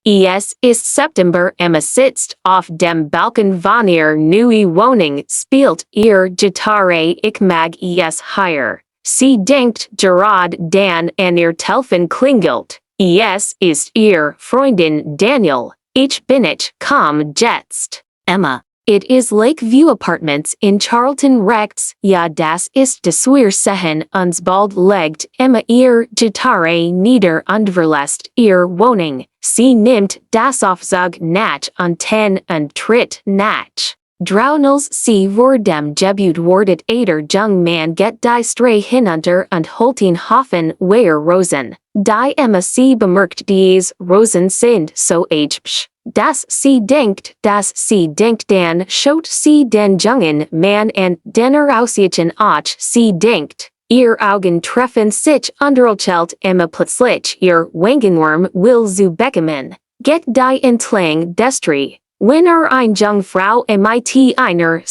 Es ist September, Emma sitzt auf dem Balkon von ihr neue Wohnung, spielt ihr Gitarre, ich mag es hier. Sie denkt gerade dann an ihr Telefon klingelt. Es ist ihr Freundin Daniel. Ich bin ich, komm jetzt. Emma. It is Lakeview Apartments in Charlton rechts, ja das ist des wir sehen uns bald legt Emma ihr Gitarre nieder und verlässt ihr Wohnung. Sie nimmt das Aufzug nach und tritt nach. Draunels sie vor dem Gebäude wartet der jung Mann get die Stray hinunter und holt ihn hoffen wer Rosen. Die Emma sie bemerkt dies Rosen sind so hübsch. Dass sie denkt dann schaut sie den jungen Mann an, denner Aussichten auch sie denkt. Ihr Augen treffen sich unterhält Emma plötzlich ihr Wangenwurm will zu bekommen. Get die Entlang destri. Wenn ein jung Frau mit einer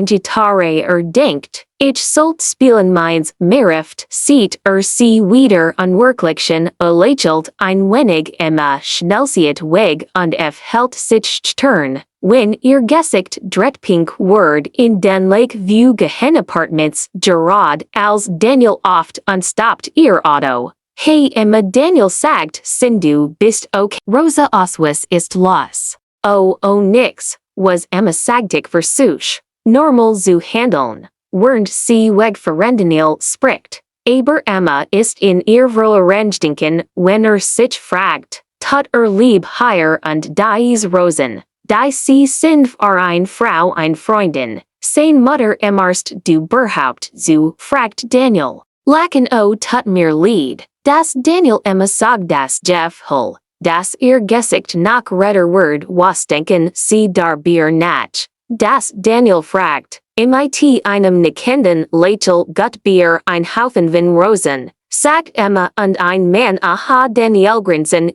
Gitarre denkt, ich sollt spielen meins Merift sieht sie wieder unwirklichen lächelt ein wenig Emma schnellziet weg und hält sich stern. Wenn ihr Gesicht drehtpink word in den Lakeview Apartments gerade als Daniel oft und stoppt ihr Auto. Hey Emma Daniel sagt, du bist okay. Rosa Oswis ist los. Oh nix, was Emma sagtig versuch. Normal zu handeln. Wernd sie weg verrendenil spricht. Aber Emma ist in ihr Verlorensdenken, wenn sich fragt. Tut lieb hier und dies Rosen. Die sie sind ein Frau ein Freundin. Sein Mutter emmarst du berhaupt zu, fragt Daniel. Lachen tut mir leid. Das Daniel Emma sagt das Jeff Hull. Das ihr Gesicht nach redder Word was denken sie darüber nach. Das Daniel fragt, mit einem nickenden Lächeln gut Bier ein Haufen von Rosen, sagt Emma und ein Mann aha Daniel grinsen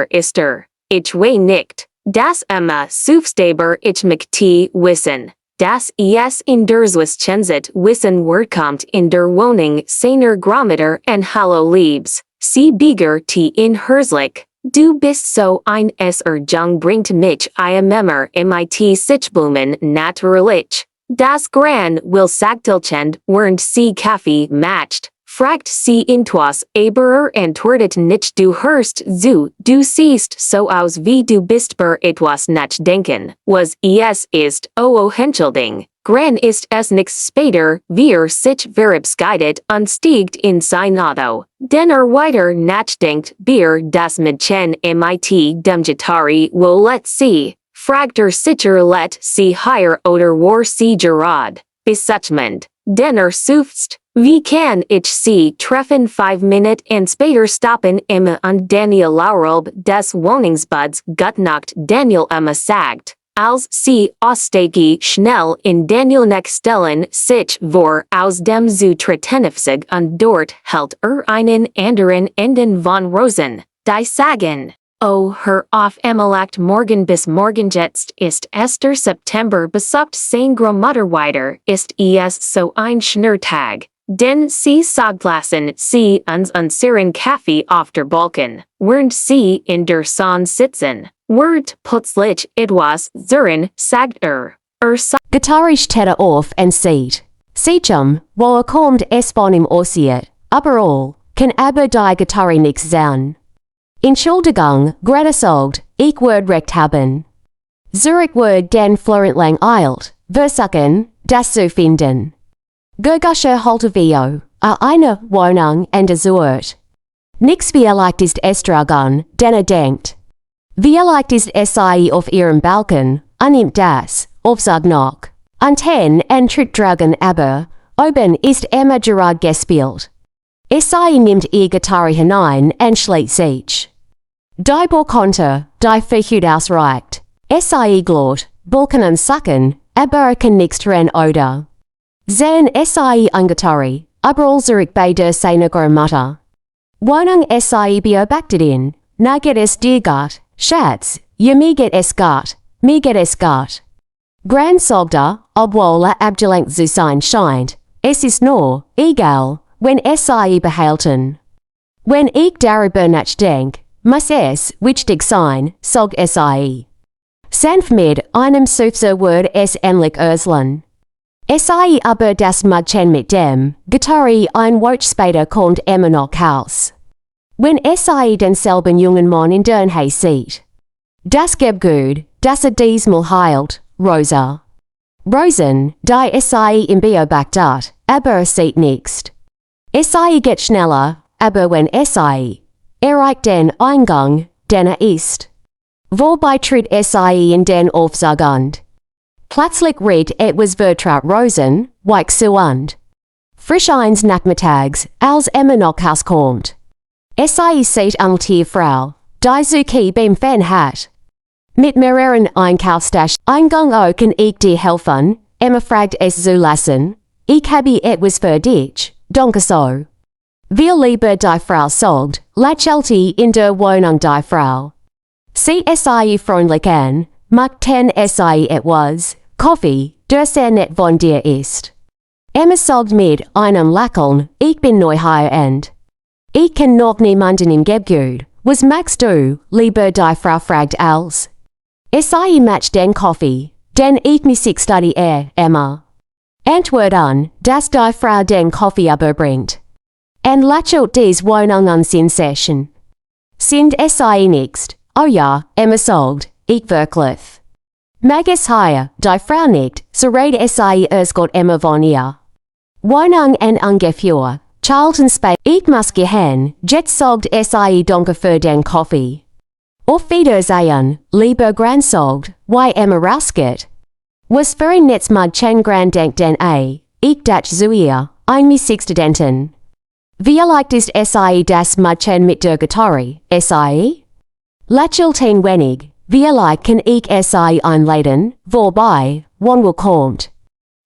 ist Ich wei nicht. Das Emma Sufstaber ich möchte wissen. Das es in der Zwischenzeit wissen kommt in der Wohnung seiner Großmutter und Hallo liebs. Sie biegert in herzlich. Du bist so ein jung bringt mich Memmer mit Sichblumen natürlich. Das Gran will sagtilchend während sie Kaffee macht, fragt sie intwas, aber antwortet nicht du hörst zu, du siehst so aus wie du bist etwas nachdenken, was es ist, Entschuldigung. Gran ist es nix später, sich verabschiedet und stiegt in sein Auto. Denner weiter nachdenkt, das Mädchen mit dem Gitarre will let sie, fragt sicher let sie hier oder war sie gerade, besuchend. Denner sucht, wie kann ich sie treffen 5 Minuten später stoppen Emma und Daniel Laurelb des Wohnungsbuds gut Nacht Daniel Emma sagt. Als sie aussteige schnell in Daniel stellen sich vor aus dem zu Trettenifzig und dort hält einen anderen Enden von Rosen, die sagen, hör auf Emma morgen bis morgen jetzt ist Esther September besucht sein Großmutter weiter ist es so ein Schnurrtag. Denn sie saglassen sie uns unseren Kaffee auf der Balkon, während sie in der Sonne sitzen. Word plötzlich etwas zuren sagt Gitarrisch täter auf und sieht. Sichum, wo kommt es von ihm aussieht, aber all, kann aber die Gitarre nix sein. Entschuldigung, gerade sagt, ich word recht haben. Zurück word den Florent lang eilt, versuchen, das zu finden. Gergasche Haltevio, eine Wohnung und Ort. Nix vielleicht ist Estragon, denn denkt. Vielleicht ist sie auf ihrem Balkon, annimmt das, Aufzug noch. Und tritt Dragon aber, oben ist Emma gerade gespielt. Sie nimmt ihr Gitarre hinein und schlägt sich. Die Balkonte, die Verhut ausreicht. Sie glot, Balken und Sacken, aber kann nix drin oder. Sehen sie an Gitarre, aber zurück bei der seiner Großmutter. Wohnung sie beobachtet in, na geht es dir gut, Schatz, ja mir geht es gut. Grand Sogda, obwohl abgelenkt zu sein scheint, es ist nur, egal, wenn sie behalten. Wenn ich darüber nachdenk, muss es, which dig sign, sog sie. Sanft mit einem Sufzer Word es ähnlich Urslan. Sie aber das Mädchen mit dem, Gitarre ein Wort später kommt immer noch Haus. Wenn sie denselben jungen Mann in den Hay sieht. Das gibt gut, dass diesmal heilt, Rosa. Rosen, die sie im beobachtet, aber sieht nichts. Sie geht schneller, aber wenn sie erreicht den Eingang, den ist. Wobei tritt sie in den Aufzugand. Plötzlich riecht etwas vertraut Rosen, weich zu und. Frisch eins Nachmittags, als immer noch kommt. Sie sieht die Frau, die Zuki beim Fan hat. Mit mehreren Einkaufstaschen Eingang auch kann ich dir helfen, Emma fragt es zulassen. Ich habe etwas für dich, danke so. Viel lieber die Frau sagt, lächelte in der Wohnung die Frau. Sieht sie freundlich an, macht sie etwas, Kaffee, der sehr nett von dir ist. Emma sagt mit einem Lächeln, ich bin neu hier und. Ich kann noch niemanden im Gebgut, was magst du, lieber die Frau fragt als. Sie macht den Kaffee, den ich mich study Emma. Antwort an, dass die Frau den Kaffee überbringt. Und lächelt dies Wohnung an Sensation. Sind sie nicht? Oh ja, Emma sagt, ich wirklich. Mag es hier, die Frau nicht, so red sie Gott Emma von ihr. Wohnung en ungefähr, Charlton Spade, ich muss gehen, jetzt sagt sie danke für den Kaffee. Auf Wiedersehen, lieber Grand sagt, why Emma rausgeht. Was für ein Netz Mädchen Grand denkt den ich dat zu ihr, ein mich Studenten. Vielleicht ist sie das Mädchen mit der Gitarre, sie? Lächelten wenig, vielleicht kann ich sie einladen, wobei, wann kommt.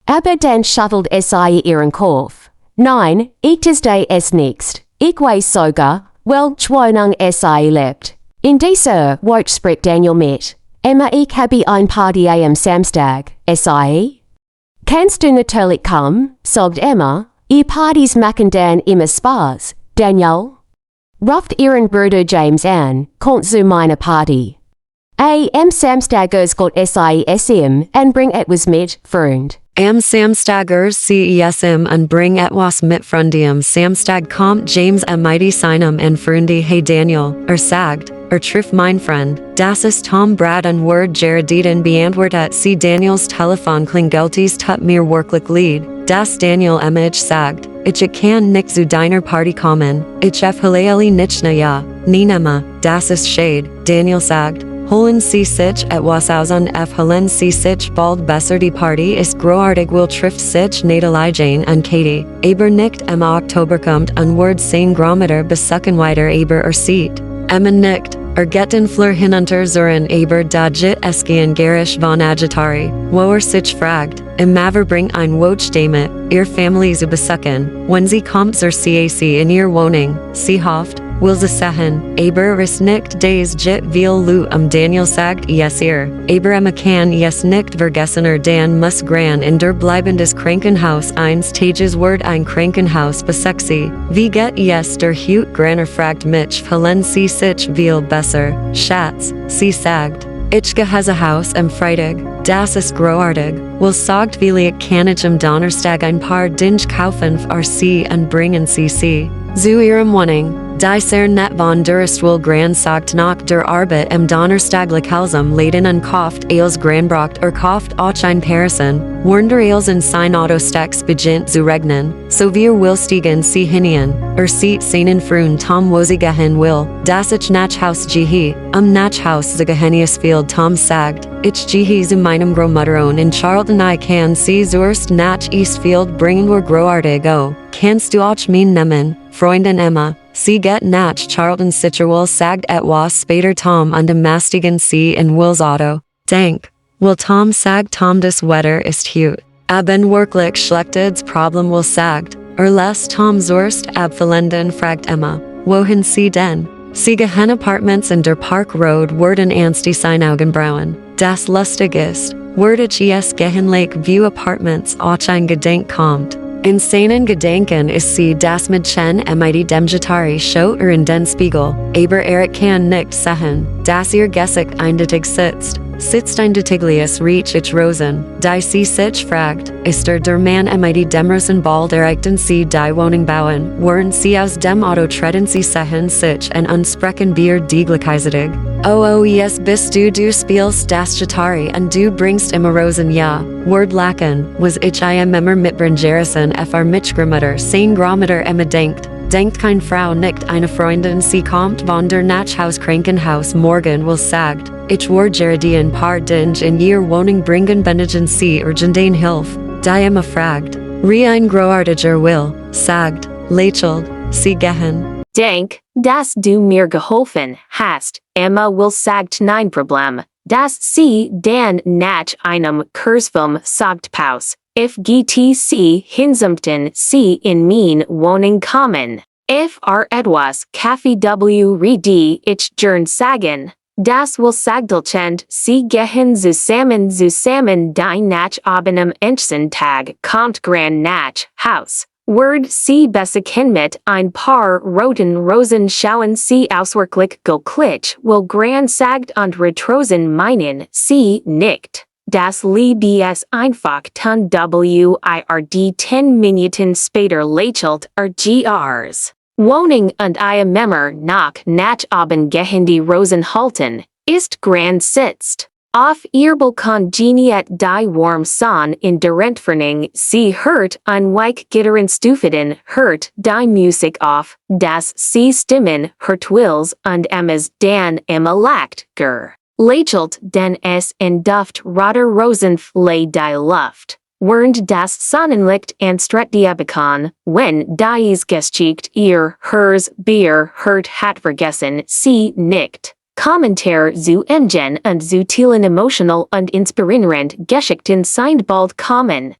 Aber dann schüttelt sie ihren Kopf. Nein, ich teste es nicht, ich weiß sogar, welch Wohnung sie lebt. In dieser Wort spricht Daniel mit. Emma, ich habe ein Party am Samstag, sie? Kannst du natürlich kommen, sagt Emma, ihr Partys machen dann immer Spaß, Daniel? Ruft ihren Bruder James an, kommt zu meiner Party. Am Samstagers geht sie und bring etwas mit, Freund. Am Samstagers CESM und bring etwas mit Freundium Samstag kommt James mighty seinem and Freunde hey Daniel, sagt, triff mein Freund, das ist Tom Brad und Word Jarediten beantwortet sie Daniels Telefon klingeltes tut mir wirklich leid, das Daniel image sagt, ich kann nicht zu deiner Party kommen, ich vielleicht nicht ja, Ninema, das ist schade, Daniel sagt, holen Sie sich etwas aus und holen Sie sich bald besser die Party ist großartig will trifft sich Natalie Jane und Katie, aber nicht im Oktober kommt und Word 10 Grometer besuchen weiter aber sieht, Emma nickt, geht den Fleur hinunter zuren aber da jit eskien garish von agitari, wo sich fragt, im Maver bring ein Wotch damit, ihr Family zu besuchen, wenn sie kommt zur CAC in ihr Wohnung, sie hofft, will sie sehen, aber es nicht des jit viel lu Daniel sagt yes ihr, aber Emma kann yes nicht vergessen dan muss gran in der bleibendes Krankenhaus eins Tages Word ein Krankenhaus besexy, wie get yes der Hut graner fragt mich helen sie sich viel besser, Schatz, sie sagt. Ich gehe Haus am Freitag, das ist großartig, will sagt vielleicht kann ich am Donnerstag ein paar Dinge kaufen für sie und bringen sie zu ihrem Wohnung. Die sehr net von durst will gran sagt nach der Arbeit am Donnerstag Kalsam laden und kauft Ales Granbracht kauft auch ein Person, Warnder Ales in sein Auto stecks beginnt zu regnen, so wir will stiegen sie hinien, sieht seinen Frun Tom wo sie gehen will, das ich Nachhaus gehe, Nachhaus zu Geheniusfield Tom sagt, ich gehe zu meinem Großmutteron in Charlton I kann sie zuerst nach Eastfield bringen wir großartig kannst du auch mein nehmen, Freundin Emma. Sie get nach Charlton Situal sagt etwas später Tom und mastigen sie in Wills Auto. Denk, will Tom sagt Tom das Wetter ist gut. Abend wirklich schlechtes Problem will sagt, les Tom zuerst abverlenden fragt Emma, wohin sie denn? Sie gehen Apartments in der Park Road werden ernst die Augenbrauen. Das lustig ist, werde ich gehen Lake View Apartments auch ein Gedenk kommt. In seinen Gedanken ist sie das Mädchen dem Gitarre show in den Spiegel, aber kann nicht sehen, dass ihr Gesicht eindeutig sitzt eindeutig reach ich Rosen, die sie sich fragt, ist der Mann dem Rosenbald erreichten sie die Wohnung bauen, während sie aus dem Auto treten sie sehen sich und ansprechen die gleichzeitig. Yes bist du spielst das Gitarre und du bringst immer Rosen ja, Word lachen, was ich immer mitbringen fr Mitchgrammar sein Grammater denkt kein Frau nicht eine Freundin sie kommt von der Nachhaus Krankenhaus morgen will sagt, ich werde die ein paar Dinge in ihr Wohnung bringen benötigen sie urgent Hilfe, die immer fragt, ein großartiger will, sagt, lächelt, sie gehen. Denk, dass du mir geholfen hast, Emma will sagt nein Problem, dass sie dann nach einem Kurzfilm sagt Pause. If GTC hinsamten sie in min Wohnung kommen. If etwas Kaffee redi ich gern sagen. Das will sagdelchend sie gehen zusammen die nach abenem enchsen Tag kommt gran nach Haus. Word sie besuchen mit ein paar roten Rosen schauen sie auswirklich glücklich will gran sagt und retrosen meinen sie nicht. Das Liebe ist einfach tan wird 10 Minuten später lächelt grs. Wohnung und memmer nach oben gehen die Rosen halten, ist gran sitzt. Auf ihr Balkon geniet die warm Sonne in der Entfernung, sie hört ein weich Gittern Stufiden, hört die Musik auf, dass sie Stimmen hört wills und Emmas dann Emma lacht, lächelt denn es in Duft roter Rosenflei die Luft. Während das Sonnenlicht anstret die Balkon, wenn dies Geschichte ihr hers Bier hört hat vergessen, sie nicht. Kommentar zu Engen und zu Thielen emotional und inspirierend Geschichten sind bald kommen.